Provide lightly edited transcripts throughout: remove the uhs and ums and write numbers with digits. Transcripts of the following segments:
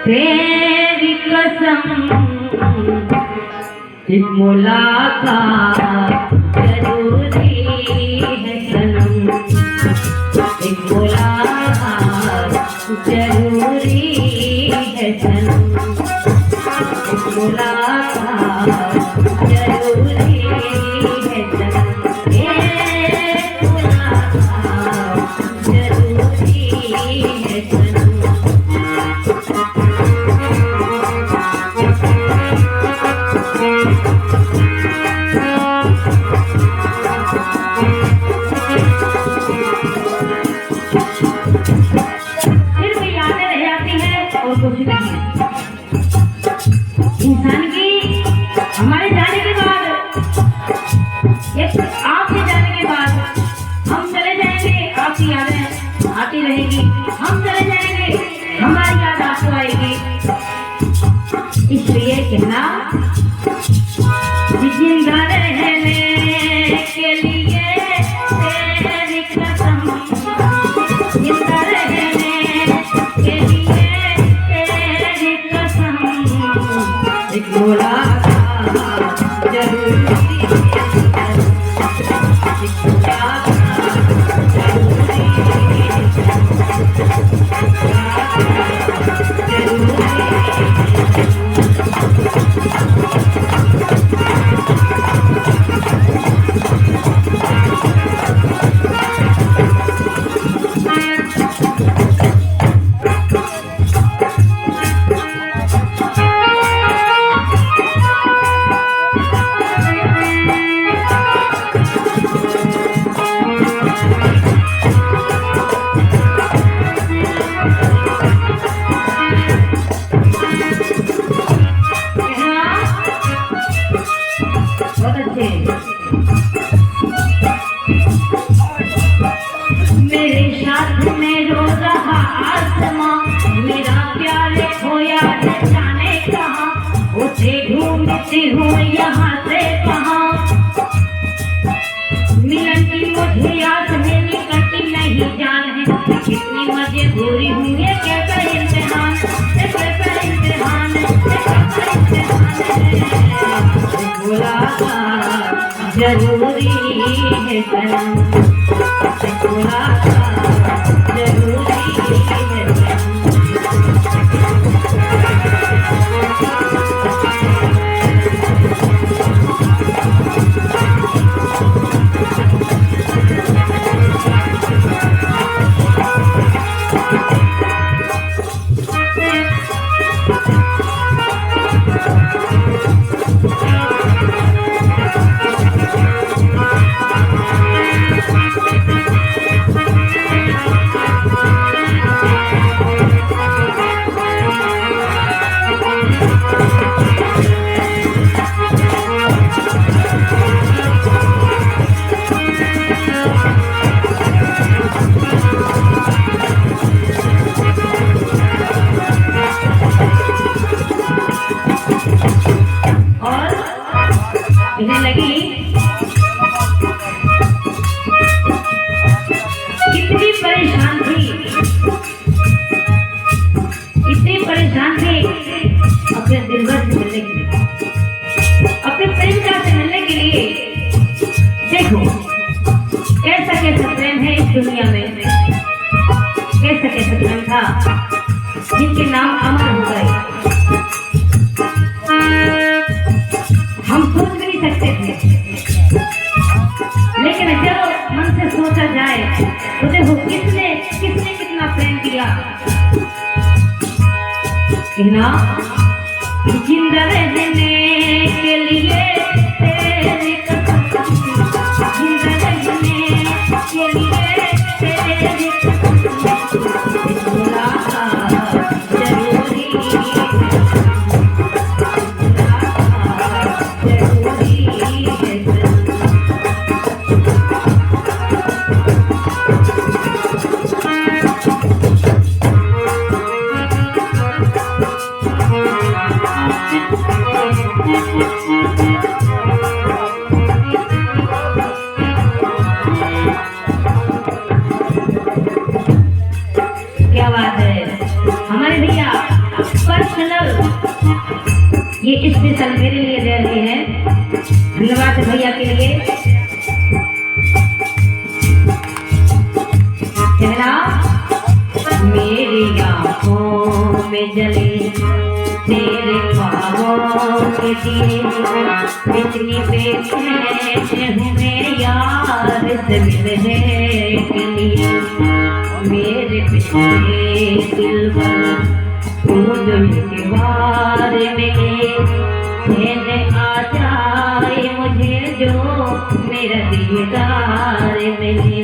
तेरी कसम एक मुलाकात जरूरी है सनम, एक मुलाकात जरूरी है सनम, एक मुलाकात जरूरी है सनम, एक मुलाकात जरूरी है सनम। इंसान की हमारे जाने के बाद, आपके जाने के बाद हम चले जाएंगे, आपकी यादें आती रहेगी, हम चले जाएंगे, हमारी याद आपको आएगी। इसलिए कहना जिंदा रहने के लिए तेरी कसम, जिंदा रहने के लिए तेरी कसम, एक मुलाकात जरूरी है, एक मुलाकात जरूरी मेरे साथ में रो रहा आसमां, मेरा प्यार खोया जाने कहाँ, उसे ढूंढती हूँ यहाँ से कहाँ, मिलन की मुझे याद है निकलती नहीं जान है, कितनी मजबूरी हूँ ये कैसा इम्तिहान, ये कैसा इम्तिहान, ये कैसा इम्तिहान है। मुलाकात जरूरी है सनम, मुलाकात जरूरी है सनम। लगी कितनी परेशान थी, कितनी परेशान थी अपने दिलबर से मिलने के लिए, अपने प्रेमिका से मिलने के लिए। देखो कैसा कैसा प्रेम है इस दुनिया में, कैसा कैसा प्रेम था जिनके नाम अमर हो गए। हम सोच भी नहीं सकते थे, लेकिन जब मन से सोचा जाए तो देखो किसने किसने कितना प्रेम किया। कहना जिंदा रहने के लिए तेरी कसम, जिंदा रहने के लिए तेरी कसम, मुलाकात जरूरी है, क्या बात है हमारे भैया। पर्सनल ये स्पेशल मेरे लिए दे रहे हैं, धन्यवाद भैया के लिए। कहना मेरी आँखों में जले तेरे ख्वाबों के दिए, इतनी बेचैन हूँ मैं यार से मिलने के लिए। मेरे पिछले दिल पर तू जो के बार मिले, कहने आ जाए मुझे जो मेरा दीदार मिले।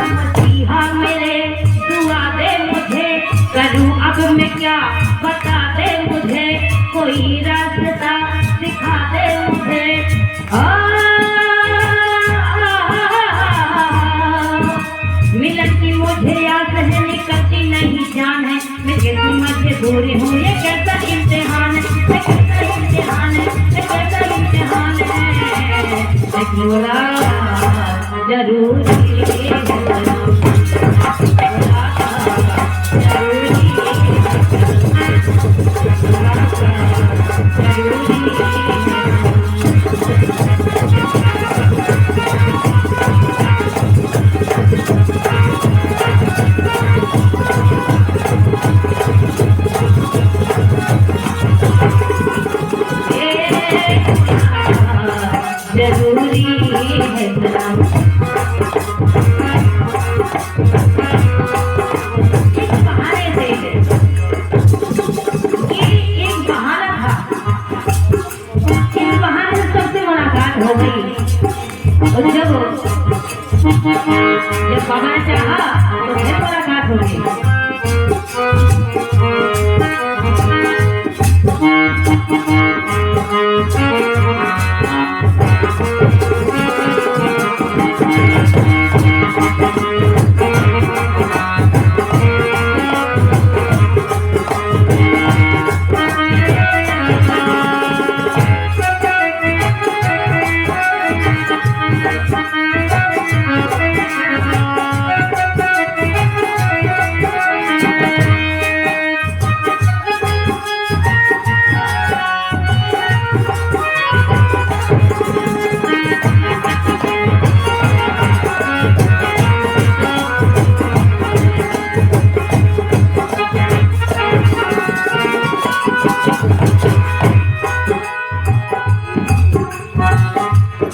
मसीहा मेरे दुआ दे मुझे, करूँ अब मैं क्या बता दे मुझे, कोई रास्ता दिखा दे मुझे। मिलन की मुझे आस है, निकलती नहीं जान है, मैं कैसी मजबूरी हूँ, ये कैसा इम्तिहान है, ये कैसा इम्तिहान है, ये कैसा इम्तिहान है। बोला जरूरी जरूरी है सलाम। इस बहाने से ये एक बहाना था, इस बहाने से सबसे मुलाकात हो गई। और जब बाबा ने चाहा तो फिर मुलाकात हो गई।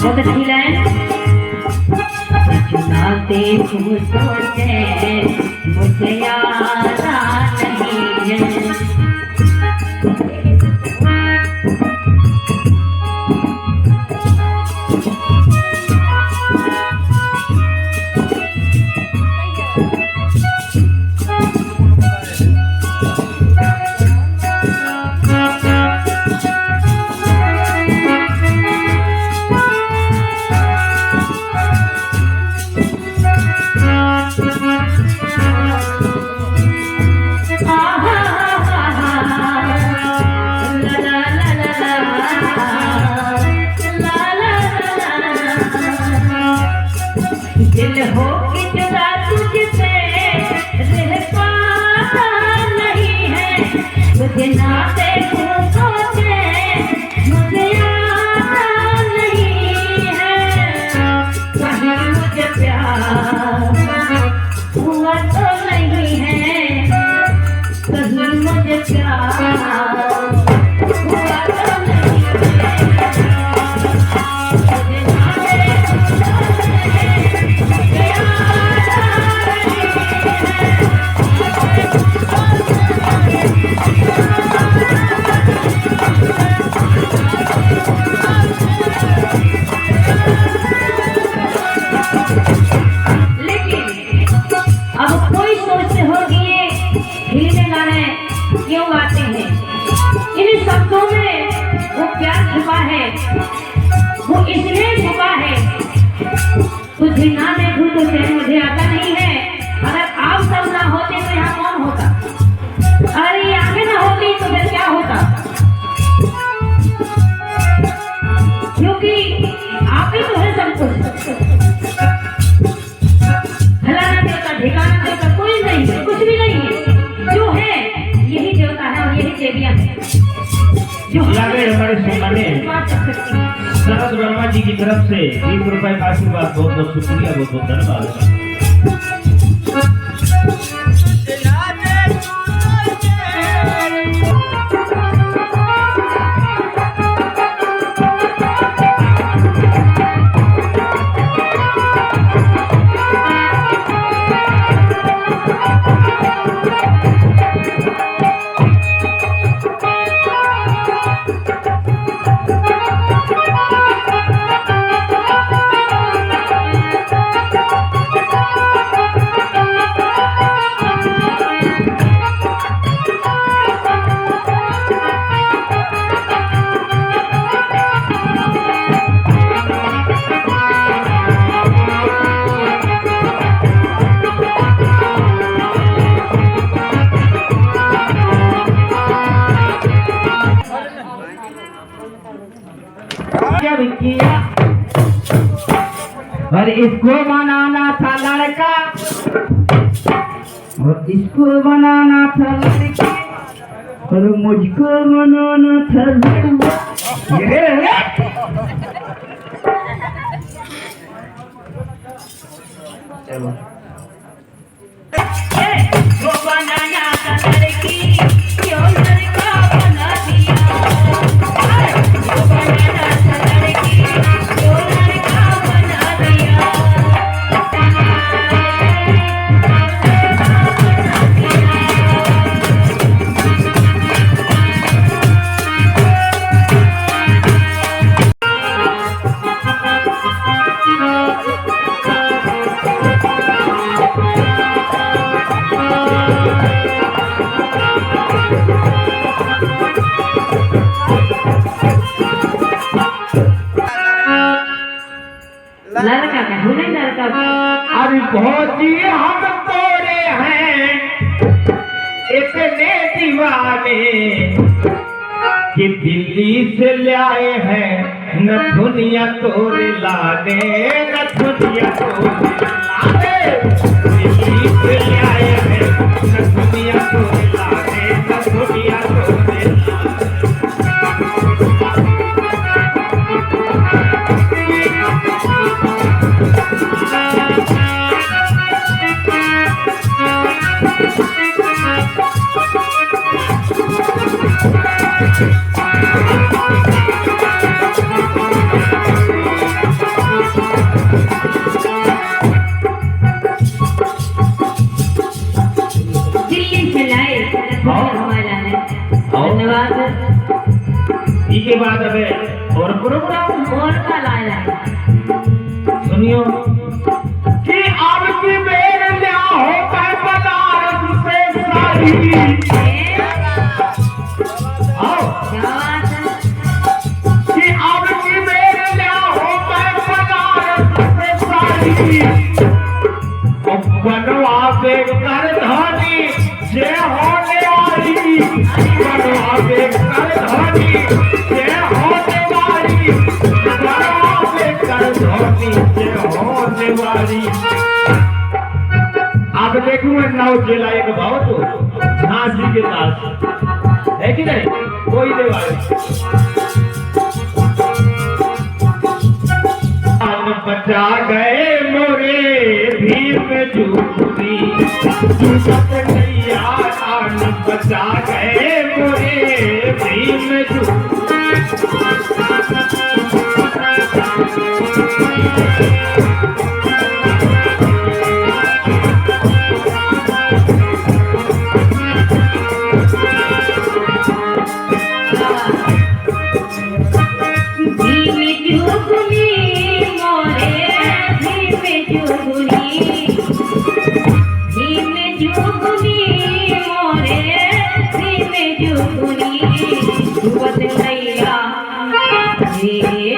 बहुत अच्छी लाइन। चुनाते तुम सोचे मुझे याद नहीं है, दिल हो कि जुदा तुझसे रह पाता नहीं है, तुझे ना देखूं सोचे मुझे आता नहीं है। कहीं मुझे प्यार हुआ तो नहीं है, कहीं मुझे प्यार हुआ तो नहीं है। क्यों गाते हैं? इन शब्दों में वो प्यार छुपा है, वो इसलिए छुपा है, तुझे ना देखूं तो चैन मुझे आता नहीं है। अगर आप सब ना होते तो यहाँ कौन होता? अगर ये आंखें ना होती तो फिर क्या होता? क्योंकि आप ही तो है सब कुछ। फलाना देवता, ठिकाना देवता कोई नहीं है, कुछ भी नहीं है। जो है यही यादें हमारे सम्माने शरद वर्मा जी की तरफ से 20 रुपए का आशीर्वाद, बहुत बहुत शुक्रिया, बहुत बहुत धन्यवाद। किया और इसको बनाना था लड़का और इसको बनाना था लड़की और मुझको बनाना था लड़का। चलो इसको बनाना था लड़की, क्यों लड़का बना दिया। इसको बनाना था लड़की, क्यों लड़का बना दिया। लड़का का हुने लड़का अरे भौजी हम तोरे हैं इतने दीवाने कि दिल्ली से ले आए हैं न दुनिया तोरे लाने, न दुनिया तोरे लाने। दिल्ली से ले आए हैं न दुनिया तोरे लाने, न दुनिया तोरे लाने। धन्यवाद। इसके बाद अबे और प्रोग्राम और का लाया सुनियो कि अब की बेर लिया होता है बनारस से साड़ी। आओ कि अब की बेर लिया होता है बनारस से साड़ी। बनवा पे कर धानी जे होने वाली, बनवा पे कर धानी जे होने वाली, बनवा पे कर धानी जे होने वाली। अब देखूं नाव जिला एक भाव तो झांसी के दास है कि नहीं, कोई देवाली बचा गए मोरे भीम जूती, नैया बचा गए मोरे भीम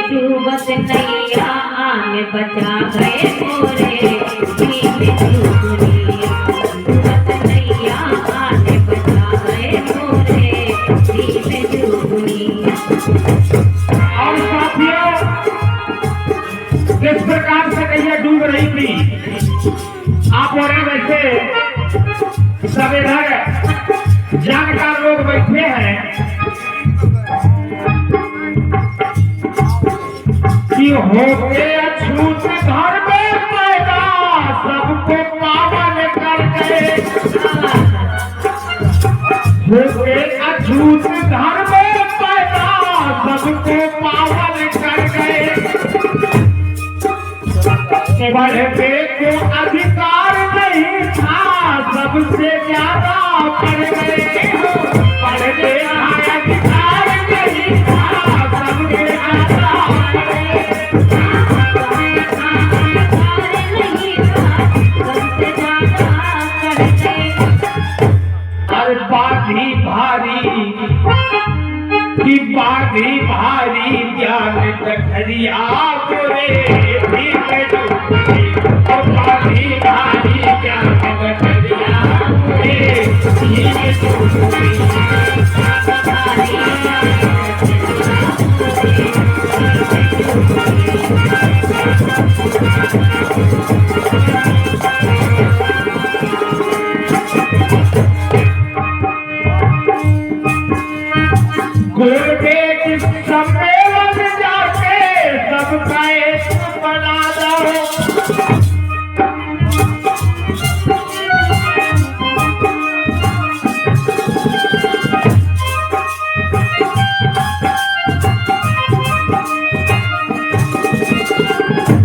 डूबत नैया आने बचा गए मोरे भीम जुगनिया, डूबत नैया आने बचा गए मोरे भीम जुगनिया। और साथियों किस प्रकार से कहिए डूब रही थी आप और वैसे सब इधर जानकार लोग बैठे हैं। कि होके अछूत घर में पैदा सबको पावन कर गए। होके अछूत घर में पैदा सबको पावन कर गए। पढ़ने को अधिकार नहीं था सबसे ज्यादा पढ़ गए। पढ़ने का अधिकार नहीं था सबसे ज्यादा पढ़ गए। अरे बाधी भारी कि बाधी भारी ज्ञान डखरिया गोरे और बाधी भारी ज्ञान डखरिया गुरुदेव सम्मेलन जाके सबका एक बना दो।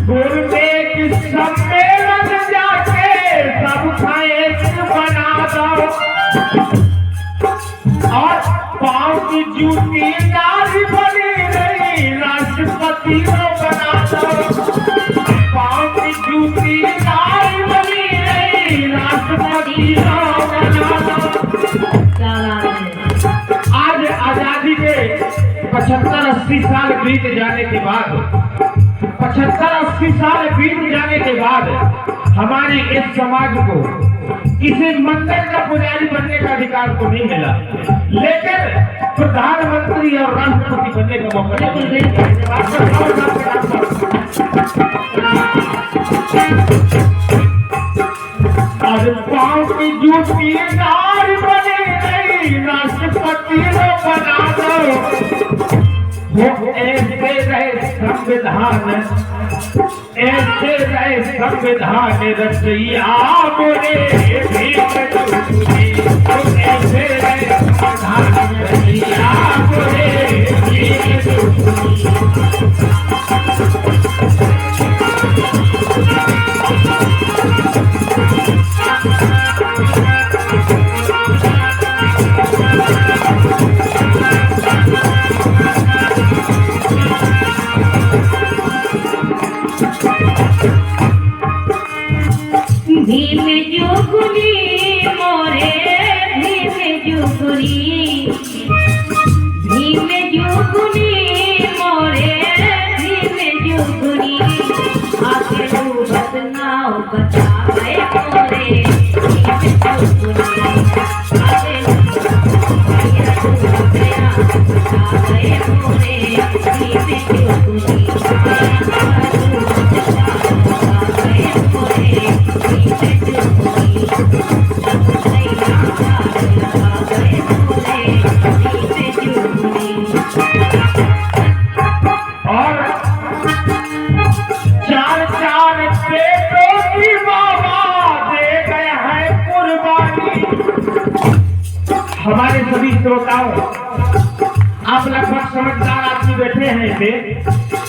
गुरुदेव सम्मेलन जाके सबका एक बना दो। और पाँव की जूती नारी बनी रही राष्ट्रपति को बना दो। पाँव की जूती नारी बनी रही राष्ट्रपति को बना दो। आज आजादी के 75-80 साल बीत जाने के बाद 75-80 साल बीत जाने के बाद हमारे इस समाज को किसी मंदिर का पुजारी बनने का अधिकार तो नहीं मिला, लेकिन प्रधानमंत्री और राष्ट्रपति बनने का मौका आज पाँव की जूती नारी बनी नहीं राष्ट्रपति को बना दो। वो ऐसे रहे संविधान ऐसे रहे संविधान रचैया बोले ऐसे रहे संविधान रचैया बोले। भीम जुगुनी मोरे भीम जुगुनी भीम जुगुनी मोरे भीम जुगुनी आके डूबत नाव बचावे मोरे भीम जुगुनी आके डूबत नाव बचावे मोरे भीम जुगुनी। और 4-4 बेटों की बाबा दे गए हैं कुर्बानी। हमारे सभी श्रोताओं, आप लगभग समझदार आदमी बैठे हैं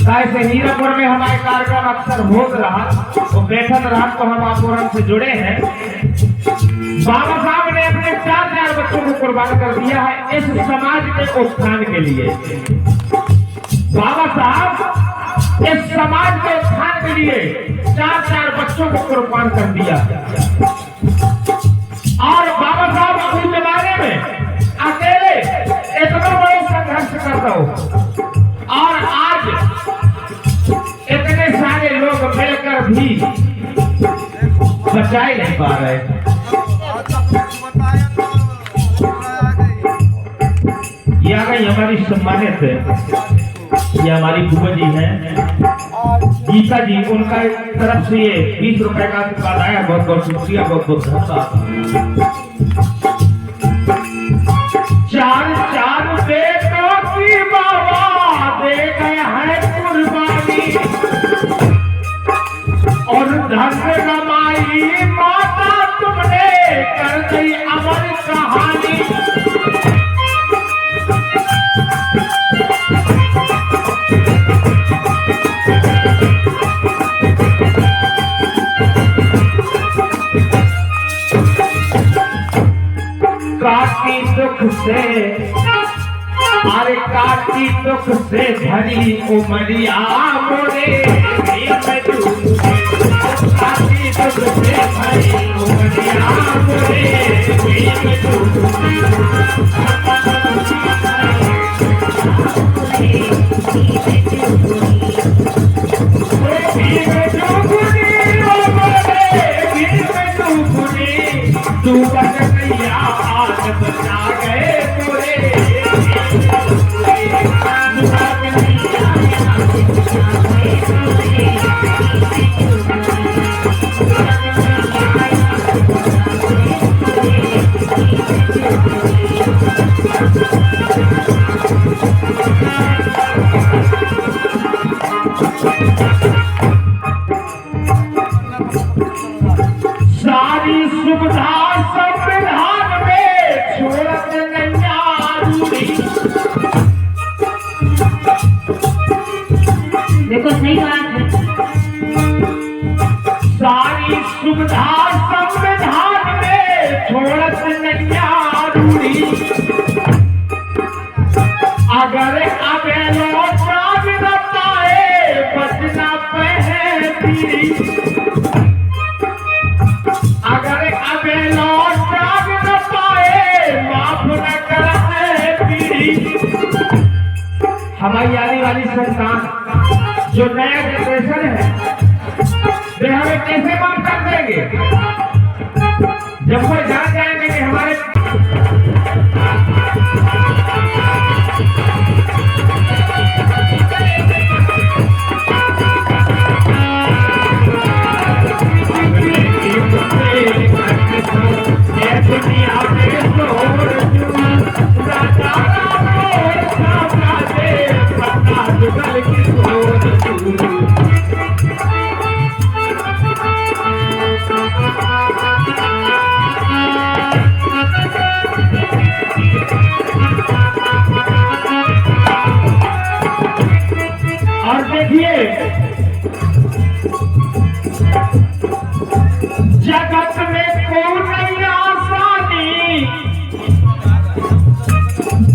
ऐसे हीरापुर में हमारे कार्यक्रम अक्सर होत रहा तो बैठक रहा तो हम आपुरम से जुड़े हैं। बाबा साहब ने अपने 4-4 बच्चों को कुर्बान कर दिया है इस समाज के उत्थान के लिए। बाबा साहब इस समाज के उत्थान के लिए 4-4 बच्चों को कुर्बान कर दिया। और बाबा साहब अपने जमाने में अकेले इतना बड़ा संघर्ष करता हो और आज इतने सारे लोग मिलकर भी बचा ही नहीं पा रहे। ये आ गई हमारी सम्मानित ये हमारी बुआ जी हैं गीता जी, उनका तरफ से ये 20 रुपए का आशीर्वाद आया। बहुत बहुत शुक्रिया, बहुत बहुत धन्यवाद। 4-4 बेटों की बाबा दे गए हैं कुर्बानी। गई अमर कहानी। काटी दुख से, अरे काटी दुख से भरी उमरिया मोरे में डूबे। काटी दुख से भरी उमरिया मोरे में डूबे। तू बच गया आज बचा गए पूरे। सारी सुविधा संविधान में छोड़त नैया रूढ़ी। देखो सही बात है। सारी सुविधा संविधान में छोड़त नैया रूढ़ी। अगर अबे लौट न पाए बचना पे पीड़ी। अगर अबे लौट न पाए माफ न करे पीड़ी। हमारी आने वाली संतान जो नया जनरेशन है वे हमें कैसे माफ कर देंगे जब वो जान जाएंगे कि हमारे और देखिए जगत में कोई नहीं आसानी।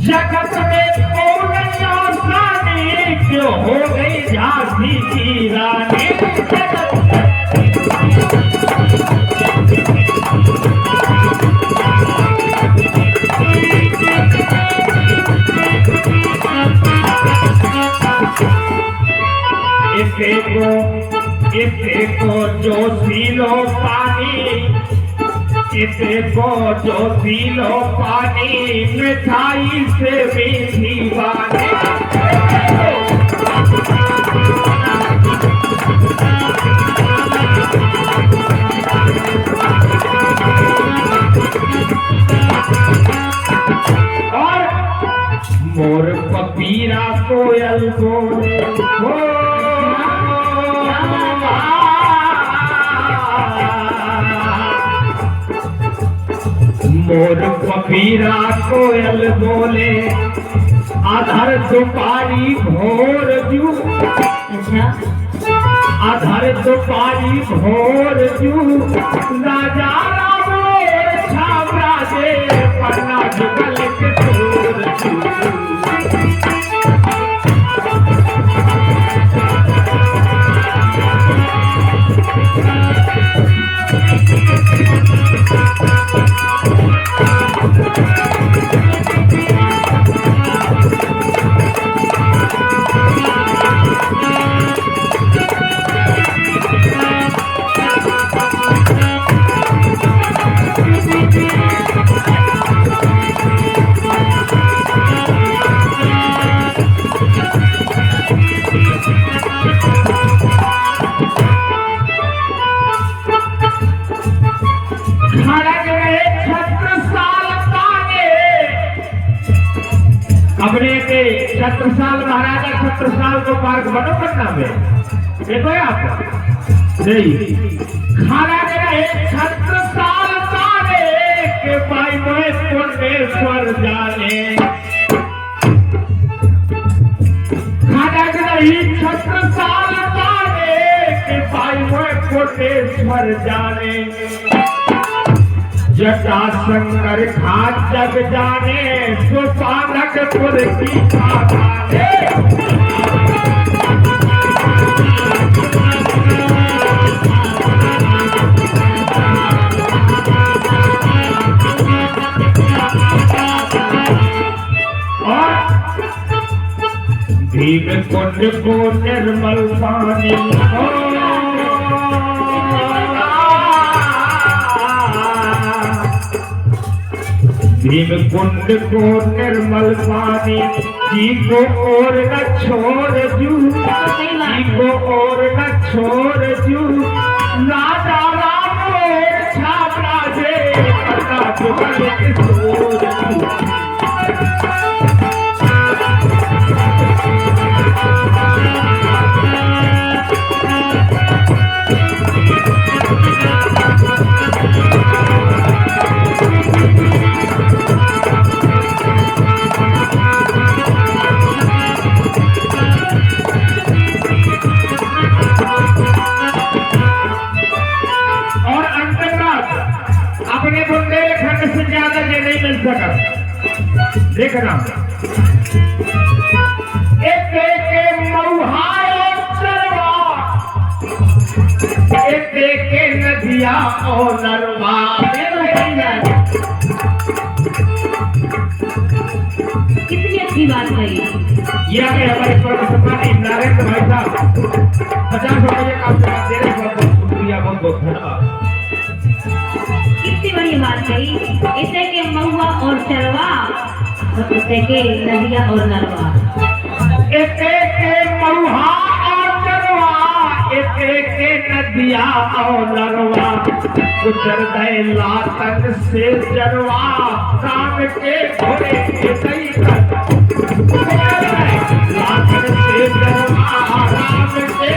जगत में कोई नहीं आसानी क्यों हो गई झांसी की रानी। इसे को जो पीलो पानी। इसे को जो पीलो पानी मिठाई से मीठी वाणी। और मोर पपीरा कोयल बोले मोर पपीरा कोयल बोले आधर दुपारी भोर जू। अच्छा आधर दुपारी भोर जू। राजा रामोर छावरा दे पन्ना जुगल के तोर जू। अपने के छत्रसाल महाराजा छत्रसाल को पार्क बनो पटना में देखो आप नहीं खाना मेरा एक छत्रसाल तारे के पाई मोहे पुण्येश्वर जाने खड़ग नहीं छत्रसाल जाने कि पाई मोहे पुण्येश्वर जाने जटा शंकर खान जग जाने सुपानकपुर की खाने भीम कुंड को निर्मल पानी हो भीम कुंड को निर्मल पानी जी को और न छोड़ जू जी को और न छोड़ जू राजा राम छापरा जे पता जुगल किशोर अपने बुंदेलखंड से ज्यादा ये नहीं मिल सका। देखना एक के नदिया और नरवा कितनी अच्छी बात कही। यह हमारे सम्मानित नारायण भाई साहब 50 रुपये का दे रहे, बहुत शुक्रिया, बहुत बहुत धन्यवाद। कितनी बड़ी बात कही। इसे के महुआ और चरवा, इसे के नदिया और नरवा, इसे के महुआ और चरवा, इसे के नदिया और नरवा, गुजर गए लातन से जरवा, राम के घोड़े के सही लातन से जरवा, राम के